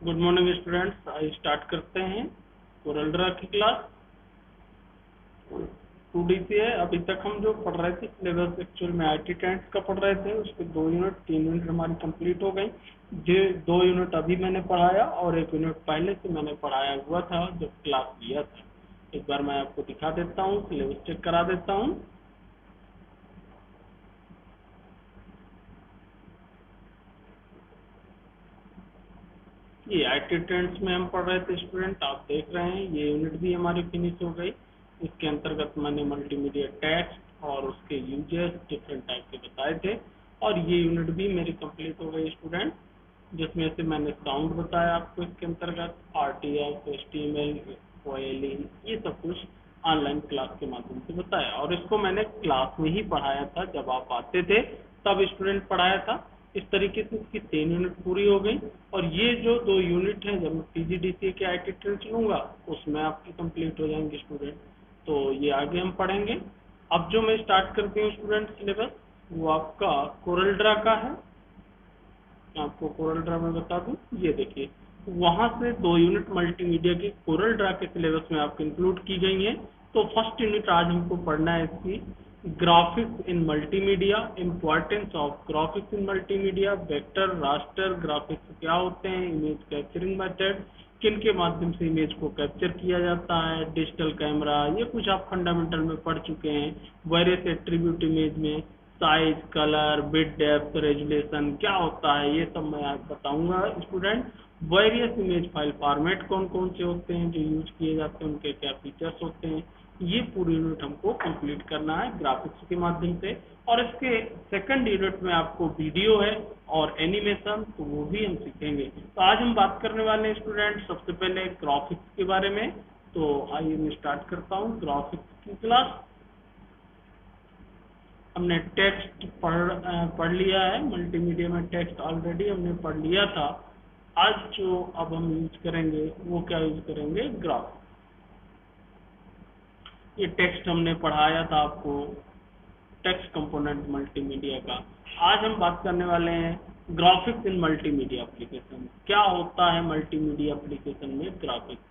Good morning students. आइए start करते हैं कोरल की क्लास 2D से है। अभी तक हम जो पढ़ रहे थे सिलेबस एक्चुअल में IT टेंस का पढ़ रहे थे, उसके 2 यूनिट 3 यूनिट हमारी कंप्लीट हो गई। जो 2 यूनिट अभी मैंने पढ़ाया और 1 यूनिट पहले से मैंने पढ़ाया हुआ था जब क्लास लिया था। एक बार मैं आपको दिखा देता हूँ, सिलेबस चेक करा देता हूँ। ये IT टेंस में हम पढ़ रहे थे स्टूडेंट, आप देख रहे हैं ये यूनिट भी हमारी फिनिश हो गई। इसके अंतर्गत मैंने मल्टीमीडिया टेक्स्ट और उसके यूजेस डिफरेंट टाइप के बताए थे, और ये यूनिट भी मेरी कंप्लीट हो गई स्टूडेंट, जिसमें से मैंने साउंड बताया आपको। इसके अंतर्गत RTF, HTML, OLE ये सब कुछ ऑनलाइन क्लास के माध्यम से बताया, और इसको मैंने क्लास में ही पढ़ाया था। जब आप आते थे तब स्टूडेंट पढ़ाया था। इस तरीके से इसकी 3 यूनिट पूरी हो गई, और ये जो 2 यूनिट हैं जब मैं PGDCA के IT टेंस लूंगा उसमें आपकी कंप्लीट हो जाएंगे स्टूडेंट। तो ये आगे हम पढ़ेंगे। अब जो मैं स्टार्ट करती हूँ स्टूडेंट सिलेबस, वो आपका कोरल ड्रा का है। आपको कोरल ड्रा में बता दूं, ये देखिए वहां से 2 यूनिट मल्टीमीडिया की कोरल ड्रा के सिलेबस में आपको इंक्लूड की गई है। तो फर्स्ट यूनिट आज हमको पढ़ना है इसकी graphics in multimedia, importance of graphics in multimedia, vector raster graphics क्या होते हैं, इमेज कैप्चरिंग मेथड, किन के माध्यम से इमेज को कैप्चर किया जाता है, डिजिटल कैमरा, ये कुछ आप फंडामेंटल में पढ़ चुके हैं। वेरियस एट्रीब्यूट इमेज में size, colour, bit depth, resolution क्या होता है, ये सब मैं आपको बताऊंगा student. Various image file format कौन कौन से होते हैं जो यूज किए जाते हैं, उनके क्या फीचर्स होते हैं, ये पूरी यूनिट हमको कंप्लीट करना है ग्राफिक्स के माध्यम से। और इसके सेकंड यूनिट में आपको वीडियो है और एनिमेशन, तो वो भी हम सीखेंगे। तो आज हम बात करने वाले हैं स्टूडेंट सबसे पहले ग्राफिक्स के बारे में। तो आइए मैं स्टार्ट करता हूँ ग्राफिक्स की क्लास। हमने टेक्स्ट पढ़ लिया है, मल्टीमीडिया में टेक्स्ट ऑलरेडी हमने पढ़ लिया था। आज जो अब हम यूज करेंगे वो क्या यूज करेंगे, ग्राफ। ये टेक्स्ट हमने पढ़ाया था आपको, टेक्स्ट कंपोनेंट मल्टीमीडिया का। आज हम बात करने वाले हैं ग्राफिक्स इन मल्टीमीडिया एप्लीकेशन। क्या होता है मल्टीमीडिया एप्लीकेशन में ग्राफिक्स।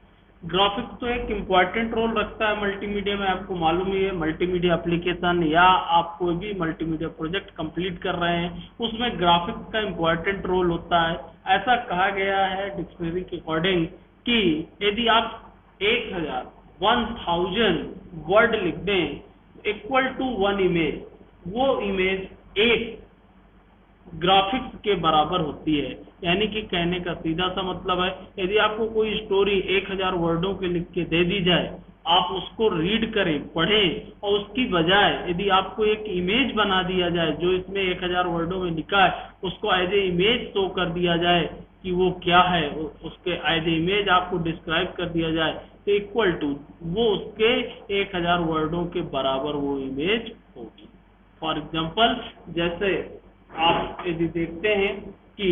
ग्राफिक्स तो एक इम्पॉर्टेंट रोल रखता है मल्टीमीडिया में, आपको मालूम ही है। मल्टीमीडिया एप्लीकेशन या आप कोई भी मल्टीमीडिया प्रोजेक्ट कंप्लीट कर रहे हैं उसमें ग्राफिक्स का इम्पॉर्टेंट रोल होता है। ऐसा कहा गया है डिक्शनरी के अकॉर्डिंग कि यदि आप 1000 वर्ड लिख दें इक्वल टू 1 इमेज, वो इमेज एक ग्राफिक्स के बराबर होती है। यानी कि कहने का सीधा सा मतलब है, यदि आपको कोई स्टोरी 1000 वर्डों के लिख के दे दी जाए, आप उसको रीड करें, पढ़ें, और उसकी बजाय यदि आपको एक इमेज बना दिया जाए जो इसमें 1000 वर्डों में लिखा है उसको एज ए इमेज शो कर दिया जाए कि वो क्या है, उसके एज ए इमेज आपको डिस्क्राइब कर दिया जाए, तो इक्वल टू वो उसके 1000 वर्डों के बराबर वो इमेज होगी। फॉर एग्जाम्पल, जैसे आप यदि देखते हैं कि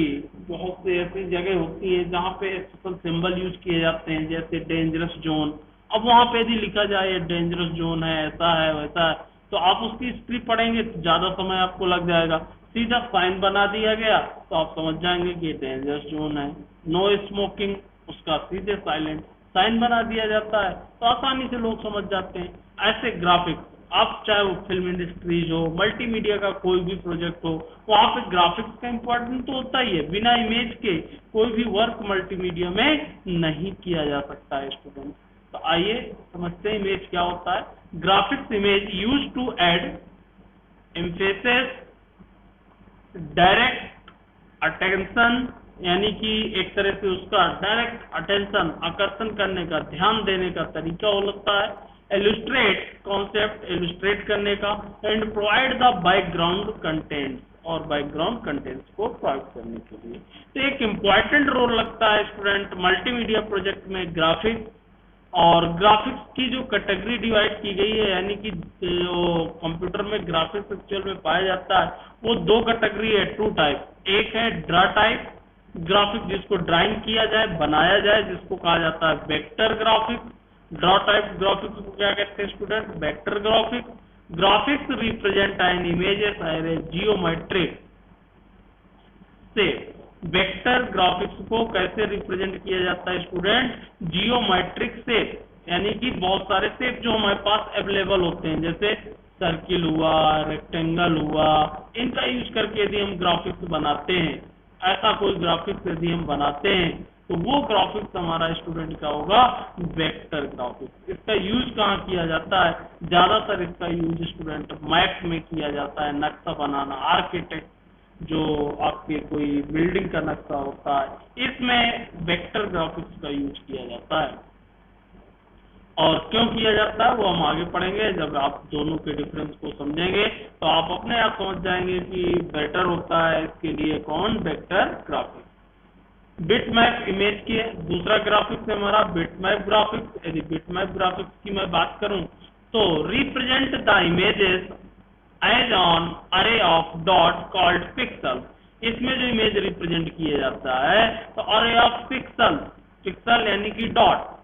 बहुत से ऐसी जगह होती है जहाँ पे स्पेशल सिंबल यूज किए जाते हैं, जैसे डेंजरस जोन। अब वहाँ पे यदि लिखा जाए डेंजरस जोन है, ऐसा है वैसा है, तो आप उसकी स्क्रिप्ट पढ़ेंगे तो ज्यादा समय आपको लग जाएगा। सीधा साइन बना दिया गया तो आप समझ जाएंगे कि डेंजरस जोन है। नो स्मोकिंग, उसका सीधे साइलेंट साइन बना दिया जाता है, तो आसानी से लोग समझ जाते हैं। ऐसे ग्राफिक्स, आप चाहे वो फिल्म इंडस्ट्रीज हो, मल्टीमीडिया का कोई भी प्रोजेक्ट हो, वहाँ पे ग्राफिक्स का इम्पोर्टेंट तो होता ही है। बिना इमेज के कोई भी वर्क मल्टीमीडिया में नहीं किया जा सकता है स्टूडेंट। तो आइए समझते हैं इमेज क्या होता है। Graphics image use to add emphasis, direct attention, यानी कि एक तरह से उसका डायरेक्ट अटेंशन, आकर्षण करने का, ध्यान देने का तरीका हो लगता है। इलुस्ट्रेट, कॉन्सेप्ट इलुस्ट्रेट करने का। And provide the background content, और बैकग्राउंड कंटेंट्स को प्रोवाइड करने के लिए। तो एक इम्पॉर्टेंट रोल लगता है स्टूडेंट मल्टीमीडिया प्रोजेक्ट में ग्राफिक्स। और ग्राफिक्स की जो कैटेगरी डिवाइड की गई है, यानी कि जो कंप्यूटर में ग्राफिक्स एक्चुअल में पाया जाता है, वो 2 कैटेगरी है, 2 टाइप। एक है ड्रा टाइप ग्राफिक्स, जिसको ड्राइंग किया जाए, बनाया जाए, जिसको कहा जाता है vector graphics. Draw type graphics को क्या कहते हैं student, vector graphics. Graphics represent an images as geometric shape, vector graphics को कैसे रिप्रेजेंट किया जाता है स्टूडेंट? जियोमेट्रिक शेप, यानी कि बहुत सारे शेप जो हमारे पास अवेलेबल होते हैं, जैसे सर्किल हुआ, रेक्टेंगल हुआ, इनका यूज करके यदि हम ग्राफिक्स बनाते हैं, ऐसा कोई ग्राफिक्स यदि हम बनाते हैं तो वो ग्राफिक्स हमारा स्टूडेंट का होगा वेक्टर ग्राफिक्स। इसका यूज कहाँ किया जाता है? ज्यादातर इसका यूज स्टूडेंट मैप में किया जाता है, नक्शा बनाना, आर्किटेक्ट जो आपके कोई बिल्डिंग का नक्शा होता है, इसमें वेक्टर ग्राफिक्स का यूज किया जाता है। और क्यों किया जाता है वो हम आगे पढ़ेंगे। जब आप दोनों के डिफरेंस को समझेंगे तो आप अपने आप समझ जाएंगे कि बेटर होता है इसके लिए कौन? Vector graphics. बिटमैप इमेज के दूसरा ग्राफिक्स है हमारा बिटमैप ग्राफिक्स। यदि बिटमैप ग्राफिक्स की मैं बात करूं तो represent the images as on array of dot called pixel. इसमें जो इमेज रिप्रेजेंट किया जाता है तो अरे ऑफ पिक्सल, पिक्सल यानी कि डॉट,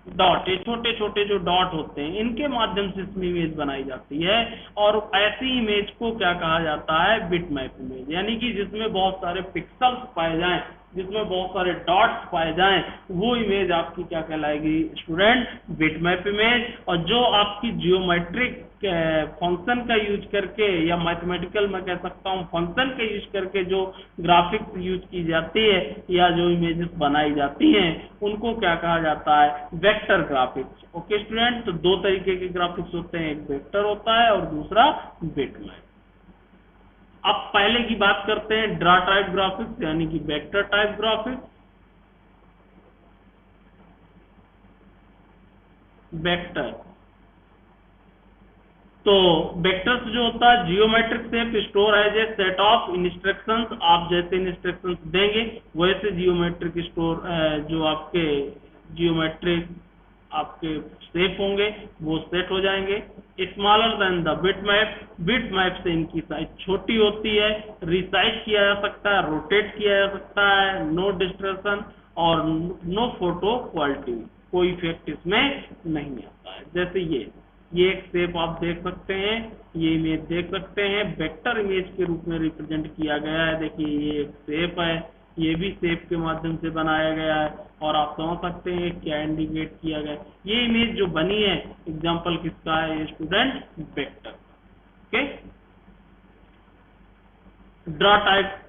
डॉट ये छोटे छोटे जो डॉट होते हैं इनके माध्यम से इसमें इमेज बनाई जाती है। और ऐसी इमेज को क्या कहा जाता है? बिटमैप इमेज, यानी कि जिसमें बहुत सारे पिक्सल्स पाए जाएं, जिसमें बहुत सारे डॉट्स पाए जाएं, वो इमेज आपकी क्या कहलाएगी स्टूडेंट? Bitmap image. और जो आपकी जियोमेट्रिक फंक्शन का यूज करके या मैथमेटिकल मैं कह सकता हूँ फंक्शन का यूज करके जो ग्राफिक्स यूज की जाती है या जो इमेजेस बनाई जाती हैं उनको क्या कहा जाता है? Vector graphics. ओके स्टूडेंट, तो दो तरीके के ग्राफिक्स होते हैं, एक वेक्टर होता है और दूसरा बिटमैप। अब पहले की बात करते हैं ड्रा टाइप ग्राफिक्स यानी कि वेक्टर टाइप ग्राफिक्स। वेक्टर, तो वेक्टर्स जो होता है geometric shape store as a set of instructions. आप जैसे इंस्ट्रक्शंस देंगे वैसे जियोमेट्रिक स्टोर जो आपके जियोमेट्रिक आपके शेप होंगे वो सेट हो जाएंगे। Smaller than the bitmap, bitmap से इनकी साइज छोटी होती है, रिसाइज किया जा सकता है, रोटेट किया जा सकता है, नो डिस्ट्रक्शन और नो फोटो क्वालिटी, कोई इफेक्ट इसमें नहीं आता है। जैसे ये एक शेप आप देख सकते हैं, ये इमेज देख सकते हैं, वेक्टर इमेज के रूप में रिप्रेजेंट किया गया है। देखिए ये एक शेप है, ये भी शेप के माध्यम से बनाया गया है और आप समझ सकते हैं क्या इंडिकेट किया गया है। ये इमेज जो बनी है एग्जांपल किसका है student? Vector. Okay, draw type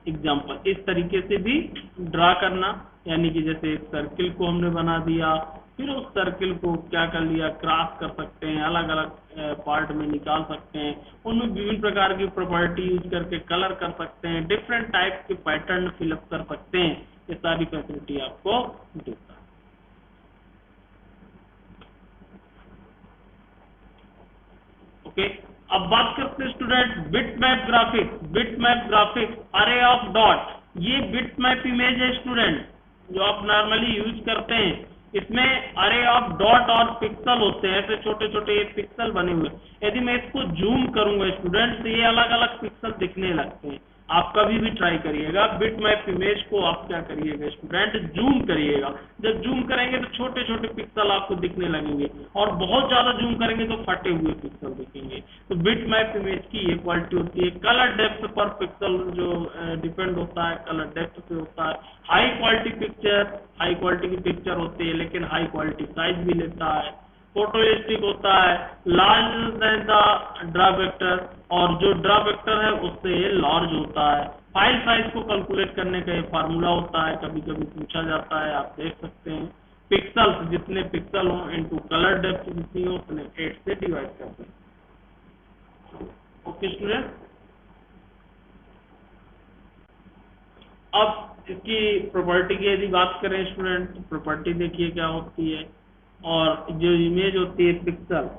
example इस तरीके से भी ड्रा करना, यानी कि जैसे एक सर्किल को हमने बना दिया, फिर उस सर्किल को क्या कर लिया? क्रॉस कर सकते हैं, अलग अलग पार्ट में निकाल सकते हैं, उनमें विभिन्न प्रकार की प्रॉपर्टी यूज करके कलर कर सकते हैं, डिफरेंट टाइप के पैटर्न फिलअप कर सकते हैं। ये सारी फैसिलिटी आपको देता है। ओके, अब बात करते हैं student bitmap graphics. Bitmap graphics अरे ऑफ डॉट, ये बिटमैप इमेज है स्टूडेंट जो आप नॉर्मली यूज करते हैं। इसमें अरे ऑफ डॉट और पिक्सल होते हैं, ऐसे छोटे छोटे ये पिक्सल बने हुए। यदि मैं इसको जूम करूंगा स्टूडेंट तो ये अलग अलग पिक्सल दिखने लगते हैं। आप कभी भी ट्राई करिएगा बिटमैप इमेज को, आप क्या करिएगा स्टूडेंट? जूम करिएगा। जब जूम करेंगे तो छोटे छोटे पिक्सल आपको दिखने लगेंगे और बहुत ज्यादा जूम करेंगे तो फटे हुए पिक्सल दिखेंगे। तो बिटमैप इमेज की ये क्वालिटी होती है। कलर डेप्थ पर पिक्सल जो डिपेंड होता है, कलर डेप्थ पे होता है। High quality picture, high quality की पिक्चर होती है लेकिन हाई क्वालिटी साइज भी लेता है। फोटोइलास्टिक होता है, large then the draw vector, और जो ड्रा वेक्टर है उससे लार्ज होता है। फाइल साइज को कैलकुलेट करने का एक फार्मूला होता है, कभी कभी पूछा जाता है, आप देख सकते हैं। पिक्सल्स, जितने पिक्सल हो इनटू कलर डेप्थ जितनी हो उतने 8 से डिवाइड करते हैं। ओके स्टूडेंट, अब इसकी प्रॉपर्टी की यदि बात करें स्टूडेंट, प्रॉपर्टी देखिए क्या होती है। और जो इमेज होती है पिक्सल,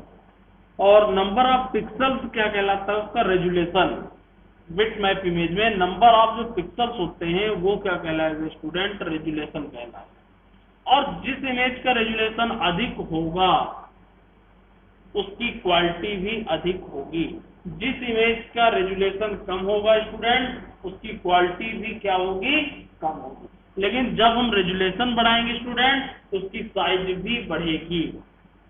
और नंबर ऑफ पिक्सल्स क्या कहलाता है? उसका रेजुलेशन। बिटमैप इमेज में नंबर ऑफ जो पिक्सल्स होते हैं वो क्या कहलाएगा स्टूडेंट? रेजुलेशन कहलाएगा। और जिस इमेज का रेजुलेशन अधिक होगा उसकी क्वालिटी भी अधिक होगी। जिस इमेज का रेजुलेशन कम होगा स्टूडेंट उसकी क्वालिटी भी क्या होगी? कम होगी। लेकिन जब हम रेजुलेशन बढ़ाएंगे स्टूडेंट तो उसकी साइज भी बढ़ेगी,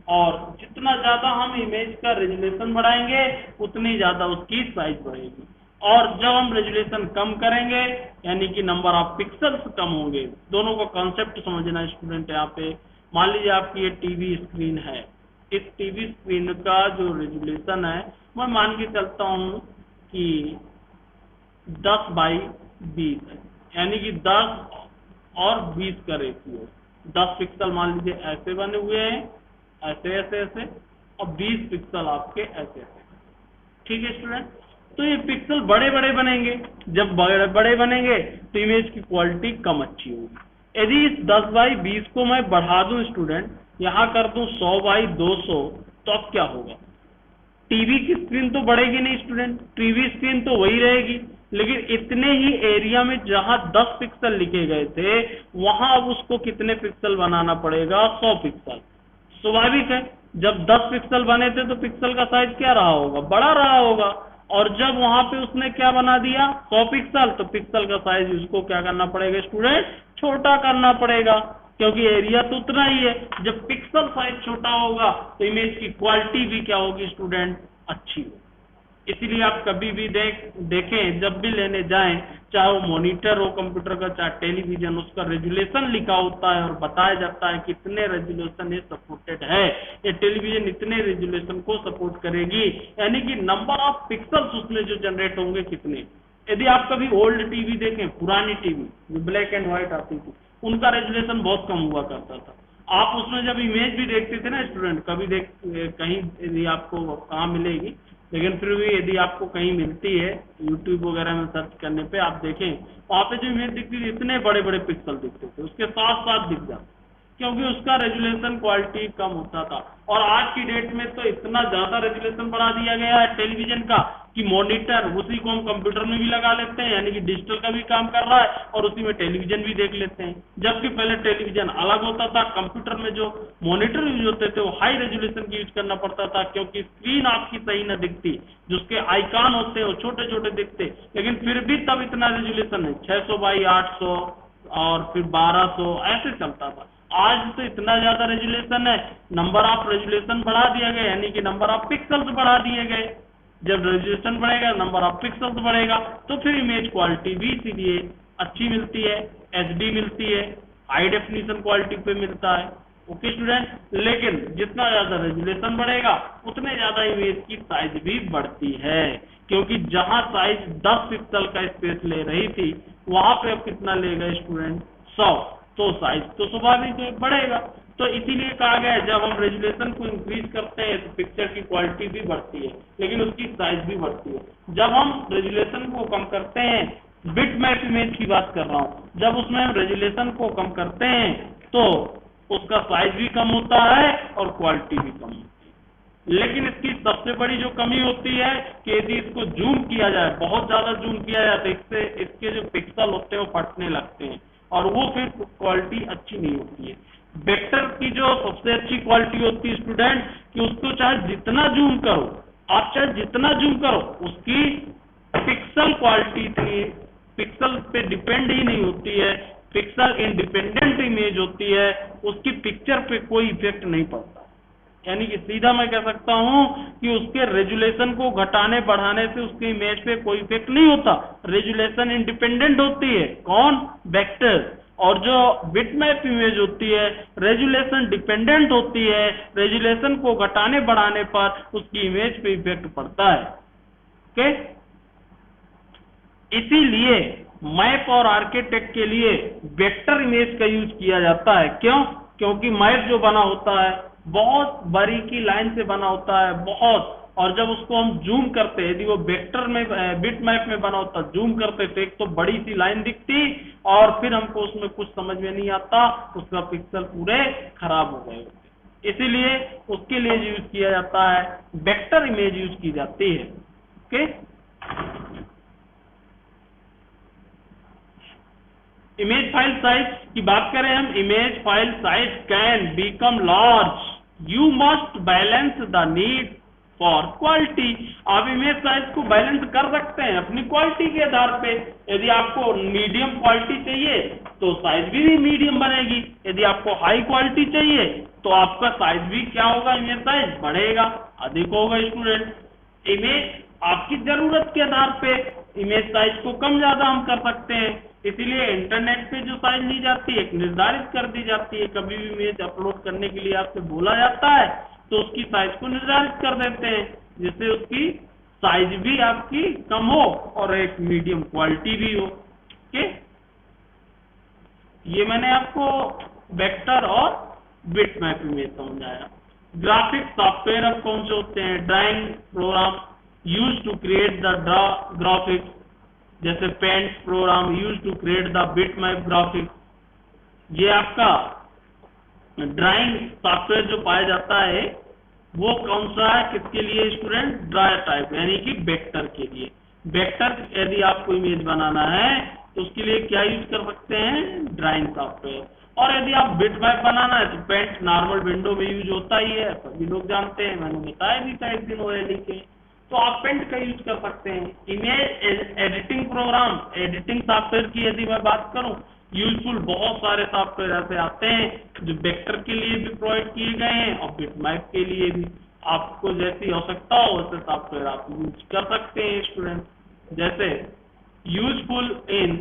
और जितना ज्यादा हम इमेज का रेजुलेशन बढ़ाएंगे उतनी ज्यादा उसकी साइज बढ़ेगी। और जब हम रेजुलेशन कम करेंगे यानी कि नंबर ऑफ पिक्सल्स कम होंगे। दोनों का कॉन्सेप्ट समझना स्टूडेंट। यहाँ पे मान लीजिए आपकी ये टीवी स्क्रीन है, इस टीवी स्क्रीन का जो रेजुलेशन है मैं मान के चलता हूँ कि 10/20 है, यानी कि 10 और 20 का रेशियो। 10 पिक्सल मान लीजिए ऐसे बने हुए हैं, ऐसे ऐसे ऐसे, और 20 पिक्सल आपके ऐसे ऐसे। ठीक है स्टूडेंट, तो ये पिक्सल बड़े बड़े बनेंगे। जब बड़े बड़े बनेंगे तो इमेज की क्वालिटी कम अच्छी होगी। यदि इस 10/20 को मैं बढ़ा दूं स्टूडेंट, यहाँ कर दूं 100/200, तो अब क्या होगा? टीवी की स्क्रीन तो बढ़ेगी नहीं स्टूडेंट, टीवी स्क्रीन तो वही रहेगी, लेकिन इतने ही एरिया में जहां 10 पिक्सल लिखे गए थे वहां अब उसको कितने पिक्सल बनाना पड़ेगा? 100 पिक्सल। स्वाभाविक है, जब 10 पिक्सल बने थे तो पिक्सल का साइज क्या रहा होगा? बड़ा रहा होगा। और जब वहां पे उसने क्या बना दिया? 100 पिक्सल, तो पिक्सल का साइज उसको क्या करना पड़ेगा स्टूडेंट? छोटा करना पड़ेगा, क्योंकि एरिया तो उतना ही है। जब पिक्सल साइज छोटा होगा तो इमेज की क्वालिटी भी क्या होगी स्टूडेंट? अच्छी होगी। इसीलिए आप कभी भी देखें, जब भी लेने जाएं, चाहे वो मॉनिटर हो कंप्यूटर का, चाहे टेलीविजन, उसका रेजुलेशन लिखा होता है और बताया जाता है कितने रेजुलेशन ये सपोर्टेड है। ये टेलीविजन इतने रेजुलेशन को सपोर्ट करेगी, यानी कि नंबर ऑफ पिक्सल्स उसमें जो जनरेट होंगे कितने। यदि आप कभी ओल्ड टीवी देखें, पुरानी टीवी जो ब्लैक एंड व्हाइट आती थी, उनका रेजुलेशन बहुत कम हुआ करता था। आप उसमें जब इमेज भी देखते थे ना स्टूडेंट, कभी कहीं यदि आपको कहाँ मिलेगी, लेकिन फिर भी यदि आपको कहीं मिलती है यूट्यूब वगैरह में सर्च करने पे, आप देखें वहां पे जो इमेज दिखती थी इतने बड़े बड़े पिक्सल दिखते थे, उसके साथ साथ दिख जाते, क्योंकि उसका रेजुलेशन क्वालिटी कम होता था। और आज की डेट में तो इतना ज्यादा रेजुलेशन बढ़ा दिया गया है टेलीविजन का कि मॉनिटर उसी को हम कंप्यूटर में भी लगा लेते हैं, यानी कि डिजिटल का भी काम कर रहा है और उसी में टेलीविजन भी देख लेते हैं। जबकि पहले टेलीविजन अलग होता था, कंप्यूटर में जो मॉनिटर यूज होते थे वो हाई रेजुलेशन की यूज करना पड़ता था, क्योंकि स्क्रीन आपकी सही न दिखती, जो उसके आइकॉन होते हैं वो छोटे छोटे दिखते, लेकिन फिर भी तब इतना रेजुलेशन है, 600/800 और फिर 1200 ऐसे चलता था। आज तो इतना ज्यादा रेजुलेशन है, नंबर ऑफ रेजुलेशन बढ़ा दिया गया, यानी कि नंबर ऑफ पिक्सल्स बढ़ा दिए गए। जब रेजुलेशन बढ़ेगा, नंबर ऑफ पिक्सल्स बढ़ेगा, तो फिर इमेज क्वालिटी भी इसीलिए अच्छी मिलती है, एचडी मिलती है, हाई डेफिनेशन क्वालिटी पे मिलता है। ओके स्टूडेंट, लेकिन जितना ज्यादा रेजुलेशन बढ़ेगा उतने ज्यादा इमेज की साइज भी बढ़ती है, क्योंकि जहां साइज 10 पिक्सल का स्पेस ले रही थी वहां पे अब कितना लेगा स्टूडेंट? 100, तो साइज तो स्वाभाविक बढ़ेगा। तो इसीलिए कहा गया है जब हम रेजुलेशन को इंक्रीज करते हैं तो पिक्चर की क्वालिटी भी बढ़ती है, लेकिन उसकी साइज भी बढ़ती है। जब हम रेजुलेशन को कम करते हैं, बिट मैप इमेज की बात कर रहा हूँ, जब उसमें हम रेजुलेशन को कम करते हैं तो उसका साइज भी कम होता है और क्वालिटी भी कम होती है। लेकिन इसकी सबसे बड़ी जो कमी होती है कि यदि इसको जूम किया जाए, बहुत ज्यादा जूम किया जाए, तो इससे इसके जो पिक्सल होते हैं वो फटने लगते हैं और वो फिर क्वालिटी अच्छी नहीं होती है। वेक्टर की जो सबसे अच्छी क्वालिटी होती है स्टूडेंट, कि उसको चाहे जितना जूम करो, आप चाहे जितना जूम करो, उसकी पिक्सल क्वालिटी इतनी पिक्सल पे डिपेंड ही नहीं होती है, पिक्सल इंडिपेंडेंट इमेज होती है, उसकी पिक्चर पे कोई इफेक्ट नहीं पड़ता। यानी कि सीधा मैं कह सकता हूं कि उसके रेजुलेशन को घटाने बढ़ाने से उसके इमेज पे कोई इफेक्ट नहीं होता, रेजुलेशन इंडिपेंडेंट होती है। कौन? वेक्टर। और जो बिटमैप इमेज होती है रेजुलेशन डिपेंडेंट होती है, रेजुलेशन को घटाने बढ़ाने पर उसकी इमेज पे इफेक्ट पड़ता है। ओके, इसीलिए मैप और आर्किटेक्ट के लिए वेक्टर इमेज का यूज किया जाता है। क्यों? क्योंकि मैप जो बना होता है बहुत बारीकी लाइन से बना होता है, बहुत, और जब उसको हम जूम करते हैं, यदि वो वेक्टर में बिट मैप में बना होता, जूम करते तो एक तो बड़ी सी लाइन दिखती और फिर हमको उसमें कुछ समझ में नहीं आता, उसका पिक्सल पूरे खराब हो गए होते। इसीलिए उसके लिए यूज किया जाता है, वेक्टर इमेज यूज की जाती है। ओके, इमेज फाइल साइज की बात करें हम, image file size can become large, you must balance the need for quality. आप इमेज साइज को बैलेंस कर सकते हैं अपनी क्वालिटी के आधार पे। यदि आपको मीडियम क्वालिटी चाहिए तो साइज भी मीडियम बनेगी, यदि आपको हाई क्वालिटी चाहिए तो आपका साइज भी क्या होगा? इमेज साइज बढ़ेगा, अधिक होगा। स्टूडेंट, इमेज आपकी जरूरत के आधार पे इमेज साइज को कम ज्यादा हम कर सकते हैं। इसीलिए इंटरनेट पे जो साइज ली जाती है निर्धारित कर दी जाती है। कभी भी इमेज अपलोड करने के लिए आपसे बोला जाता है तो उसकी साइज को निर्धारित कर देते हैं, जिससे उसकी साइज भी आपकी कम हो और एक मीडियम क्वालिटी भी हो। ओके, ये मैंने आपको वेक्टर और बिटमैप इमेज समझाया। ग्राफिक सॉफ्टवेयर अब कौन से होते हैं? Drawing program use to create the graphics, जैसे paint program use to create the bitmap graphics. ये आपका ड्राइंग सॉफ्टवेयर जो पाया जाता है वो कौन सा है, किसके लिए स्टूडेंट? ड्राई टाइप यानी कि वेक्टर के लिए। वेक्टर यदि आपको इमेज बनाना है तो उसके लिए क्या यूज कर सकते हैं? Drawing software. और यदि आप बिटमैप बनाना है तो पेंट नॉर्मल विंडो में यूज होता ही है, सभी लोग जानते हैं, मैंने बताया भी था एक दिन ओएलई के। तो आप पेंट का यूज कर सकते हैं। Image editing programme, editing software की यदि मैं बात करूं, यूजफुल बहुत सारे सॉफ्टवेयर ऐसे आते हैं जो वेक्टर के लिए भी प्रोवाइड किए गए हैं और बिटमैप के लिए भी। आपको जैसी आवश्यकता हो वैसे सॉफ्टवेयर आप यूज कर सकते हैं स्टूडेंट। जैसे यूजफुल इन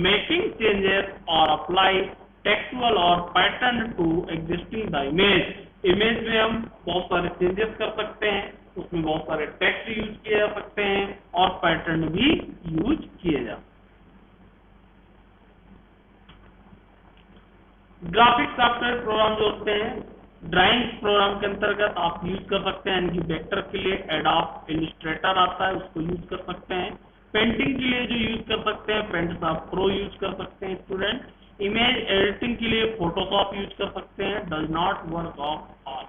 मेकिंग चेंजेस और अप्लाई टेक्सचुअल और pattern to existing the image. Image में हम बहुत सारे चेंजेस कर सकते हैं, उसमें बहुत सारे टेक्स्ट यूज किए जा सकते हैं और पैटर्न भी यूज किए जा सकते हैं। ग्राफिक सॉफ्टवेयर प्रोग्राम जो होते हैं ड्राइंग प्रोग्राम के अंतर्गत आप यूज कर सकते हैं, यानी कि वेक्टर के लिए एडोब इलस्ट्रेटर आता है उसको यूज कर सकते हैं। पेंटिंग के लिए जो यूज कर सकते हैं पेंटशॉप प्रो यूज कर सकते हैं स्टूडेंट। इमेज एडिटिंग के लिए फोटोशॉप यूज कर सकते हैं। Does not work of all,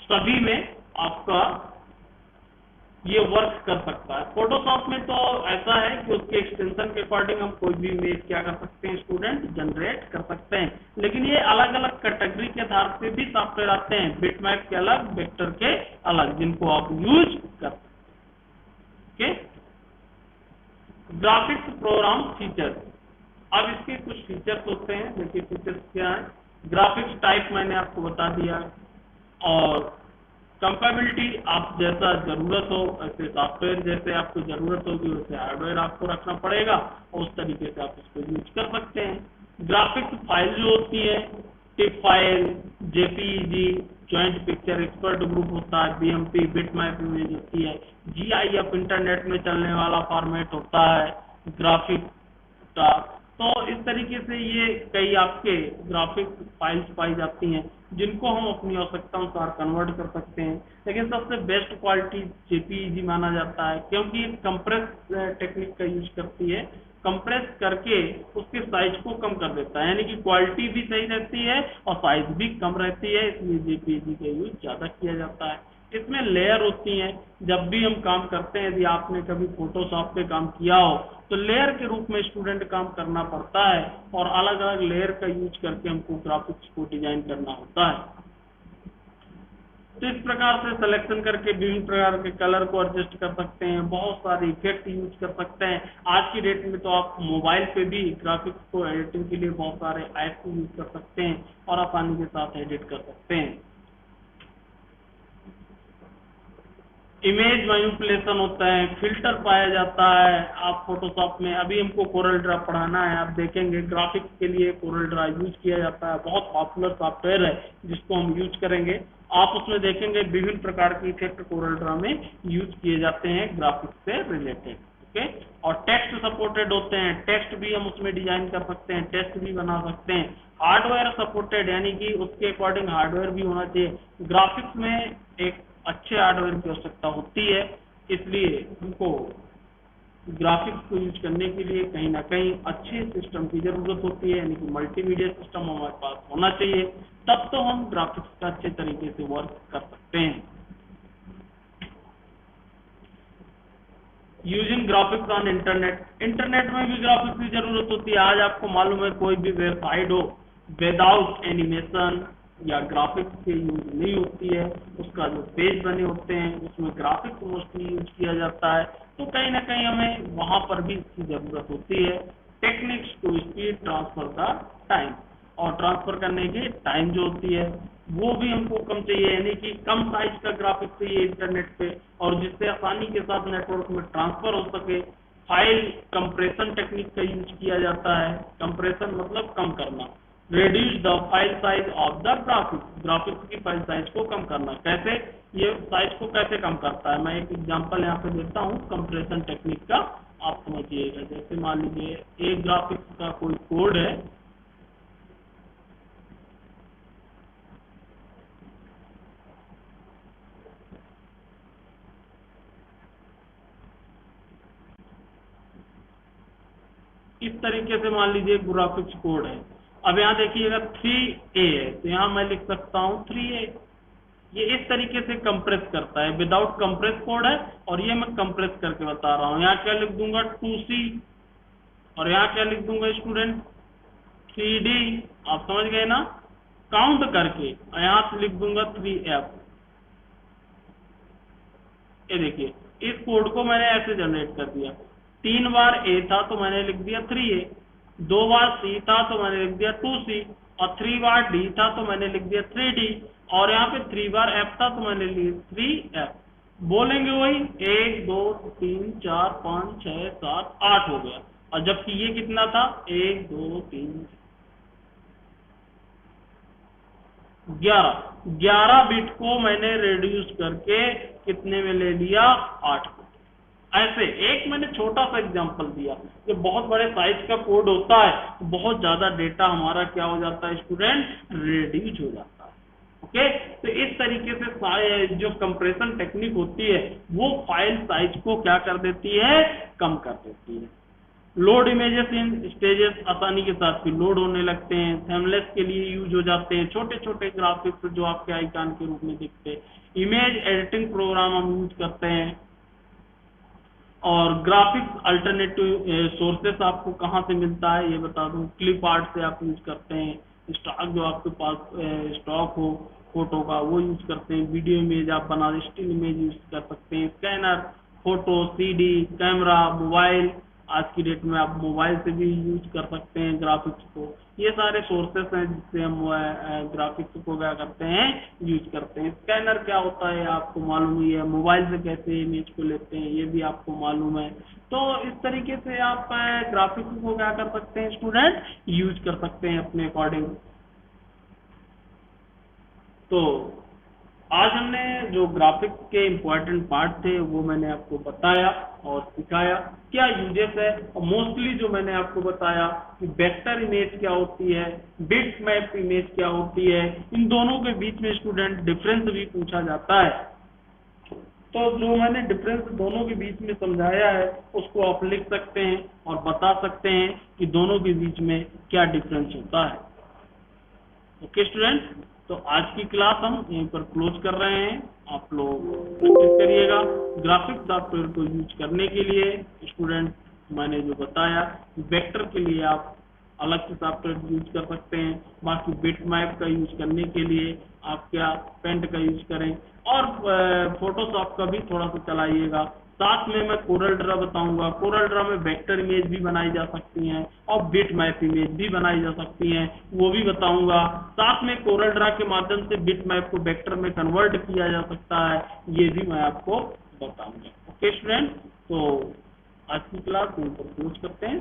सभी में आपका ये वर्क कर सकता है। फोटोशॉप में तो ऐसा है कि उसके एक्सटेंशन के अकॉर्डिंग हम कोई भी इमेज क्या कर सकते हैं स्टूडेंट? जनरेट कर सकते हैं। लेकिन ये अलग अलग कैटेगरी के आधार पे भी सॉफ्टवेयर आते हैं, बिटमैप के अलग, वेक्टर के अलग, जिनको आप यूज कर सकते हैं। ग्राफिक्स प्रोग्राम फीचर्स, अब इसके कुछ फीचर्स होते हैं। देखिए फीचर्स क्या है। ग्राफिक्स टाइप मैंने आपको बता दिया, और कंपेबिलिटी आप जैसा जरूरत हो वैसे सॉफ्टवेयर जैसे आपको जरूरत होगी वैसे हार्डवेयर आपको रखना पड़ेगा और उस तरीके से आप इसको यूज कर सकते हैं। ग्राफिक्स फाइल जो होती है tip file, JPEG, joint picture expert group होता है, बीएमपी, बिटमैप इमेज होती है, जीआईएफ इंटरनेट में चलने वाला फॉर्मेट होता है ग्राफिक का। तो इस तरीके से ये कई आपके ग्राफिक फाइल्स पाई जाती हैं जिनको हम अपनी आवश्यकता अनुसार कन्वर्ट कर सकते हैं। लेकिन सबसे बेस्ट क्वालिटी जेपीईजी माना जाता है, क्योंकि ये कंप्रेस टेक्निक का यूज करती है, कंप्रेस करके उसके साइज को कम कर देता है, यानी कि क्वालिटी भी सही रहती है और साइज भी कम रहती है, इसलिए जेपीईजी का यूज ज्यादा किया जाता है। इसमें लेयर होती हैं, जब भी हम काम करते हैं, यदि आपने कभी फोटोशॉप पे काम किया हो तो लेयर के रूप में स्टूडेंट काम करना पड़ता है और अलग अलग लेयर का यूज करके हमको ग्राफिक्स को डिजाइन करना होता है। तो इस प्रकार से सिलेक्शन करके विभिन्न प्रकार के कलर को एडजस्ट कर सकते हैं, बहुत सारे इफेक्ट यूज कर सकते हैं। आज की डेट में तो आप मोबाइल पे भी ग्राफिक्स को एडिटिंग के लिए बहुत सारे ऐप यूज कर सकते हैं और आसानी के साथ एडिट कर सकते हैं। इमेज मैनिपुलेशन होता है, फिल्टर पाया जाता है। आप फोटोशॉप में अभी हमको कोरल ड्रा पढ़ाना है, आप देखेंगे ग्राफिक्स के लिए कोरल ड्रा यूज किया जाता है, बहुत पॉपुलर सॉफ्टवेयर है जिसको हम यूज करेंगे। आप उसमें देखेंगे विभिन्न प्रकार के इफेक्ट कोरल ड्रा में यूज किए जाते हैं ग्राफिक्स से रिलेटेड। ओके, और टेक्स्ट सपोर्टेड होते हैं, टेक्स्ट भी हम उसमें डिजाइन कर सकते हैं, टेक्स्ट भी बना सकते हैं। हार्डवेयर सपोर्टेड, यानी कि उसके अकॉर्डिंग हार्डवेयर भी होना चाहिए। ग्राफिक्स में एक अच्छे हार्डवेयर की आवश्यकता होती है, इसलिए हमको ग्राफिक्स को यूज करने के लिए कहीं ना कहीं अच्छे सिस्टम की जरूरत होती है, यानी कि मल्टीमीडिया सिस्टम हमारे पास होना चाहिए, तब तो हम ग्राफिक्स का अच्छे तरीके से वर्क कर सकते हैं। Using graphics on internet, internet में भी ग्राफिक्स की जरूरत होती है। आज आपको मालूम है कोई भी वेबसाइट हो विदाउट एनिमेशन या ग्राफिक्स के यूज नहीं होती है, उसका जो पेज बने होते हैं उसमें ग्राफिक्स मोस्टली यूज किया जाता है, तो कहीं ना कहीं हमें वहां पर भी इसकी जरूरत होती है। Techniques to speed transfer the time, और ट्रांसफर करने की टाइम जो होती है वो भी हमको कम चाहिए, यानी कि कम साइज का ग्राफिक चाहिए इंटरनेट पे, और जिससे आसानी के साथ नेटवर्क में ट्रांसफर हो सके। फाइल कंप्रेशन टेक्निक का यूज किया जाता है। कंप्रेशन मतलब कम करना। Reduce the file size of the graphics की फाइल साइज को कम करना। कैसे, ये साइज को कैसे कम करता है, मैं एक एग्जांपल यहाँ पे देता हूँ कंप्रेशन टेक्निक का, आप समझिएगा। जैसे मान लीजिए एक ग्राफिक्स का कोई कोड है, इस तरीके से मान लीजिए ग्राफिक्स कोड है। अब यहाँ देखिएगा 3A है, तो यहाँ मैं लिख सकता हूँ 3A। ये इस तरीके से कंप्रेस करता है, विदाउट कंप्रेस कोड है, और ये मैं कंप्रेस करके बता रहा हूँ। यहाँ क्या लिख दूंगा 2C, और यहाँ क्या लिख दूंगा स्टूडेंट 3D। आप समझ गए ना, काउंट करके। और यहाँ से लिख दूंगा 3F। ये देखिए इस कोड को मैंने ऐसे जनरेट कर दिया। 3 बार A था तो मैंने लिख दिया 3A, 2 बार C था तो मैंने लिख दिया 2C, और 3 बार D था तो मैंने लिख दिया 3D, और यहाँ पे 3 बार F था तो मैंने लिख 3F। बोलेंगे वही 1 2 3 4 5 6 7 8 हो गया। और जबकि ये कितना था 1 2 3 11 बिट को मैंने रिड्यूस करके कितने में ले लिया 8 को। ऐसे एक मैंने छोटा सा एग्जांपल दिया। जब बहुत बड़े साइज का कोड होता है तो बहुत ज्यादा डेटा हमारा क्या हो जाता है स्टूडेंट, रिड्यूस हो जाता है। ओके, तो इस तरीके से जो कंप्रेशन टेक्निक होती है वो फाइल साइज को क्या कर देती है, कम कर देती है। लोड इमेजेस इन स्टेजेस, आसानी के साथ भी लोड होने लगते हैं। थंबनेल्स के लिए यूज हो जाते हैं, छोटे छोटे ग्राफिक्स जो आपके आइकन के रूप में दिखते हैं। इमेज एडिटिंग प्रोग्राम हम यूज करते हैं। और ग्राफिक्स अल्टरनेटिव सोर्सेस आपको कहाँ से मिलता है ये बता दूं, क्लिप आर्ट से आप यूज करते हैं। स्टॉक जो आपके पास स्टॉक हो फोटो का वो यूज करते हैं। वीडियो इमेज आप बना स्टिल इमेज यूज कर सकते हैं। Scanner, photo, CD, camera, mobile, आज की डेट में आप मोबाइल से भी यूज कर सकते हैं ग्राफिक्स को। ये सारे सोर्सेस हैं जिससे हम ग्राफिक्स को क्या करते हैं, यूज करते हैं। स्कैनर क्या होता है आपको मालूम ही है, मोबाइल से कैसे इमेज को लेते हैं ये भी आपको मालूम है। तो इस तरीके से आप ग्राफिक्स को क्या कर सकते हैं स्टूडेंट, यूज कर सकते हैं अपने अकॉर्डिंग। तो आज हमने जो ग्राफिक्स के इम्पोर्टेंट पार्ट थे वो मैंने आपको बताया और सिखाया क्या यूजेस है। और मोस्टली जो मैंने आपको बताया कि वेक्टर इमेज क्या होती है, बिट मैप इमेज क्या होती है, इन दोनों के बीच में स्टूडेंट डिफरेंस भी पूछा जाता है। तो जो मैंने डिफरेंस दोनों के बीच में समझाया है उसको आप लिख सकते हैं और बता सकते हैं कि दोनों के बीच में क्या डिफरेंस होता है। ओके स्टूडेंट, तो आज की क्लास हम यहीं पर क्लोज कर रहे हैं। आप लोग प्रैक्टिस करिएगा। ग्राफिक्स सॉफ्टवेयर को यूज करने के लिए स्टूडेंट मैंने जो बताया, वेक्टर के लिए आप अलग से सॉफ्टवेयर यूज कर सकते हैं। बाकी बिट मैप का यूज करने के लिए आप क्या पेंट का यूज करें, और फोटोशॉप का भी थोड़ा सा चलाइएगा। साथ में मैं कोरल ड्रा बताऊंगा। कोरल ड्रा में वेक्टर इमेज भी बनाई जा सकती हैं और बिट मैप इमेज भी बनाई जा सकती हैं, वो भी बताऊंगा। साथ में कोरल ड्रा के माध्यम से बिट मैप को वेक्टर में कन्वर्ट किया जा सकता है, ये भी मैं आपको बताऊंगा। ओके स्टूडेंट, तो आज की क्लास यहीं पर क्लोज करते हैं।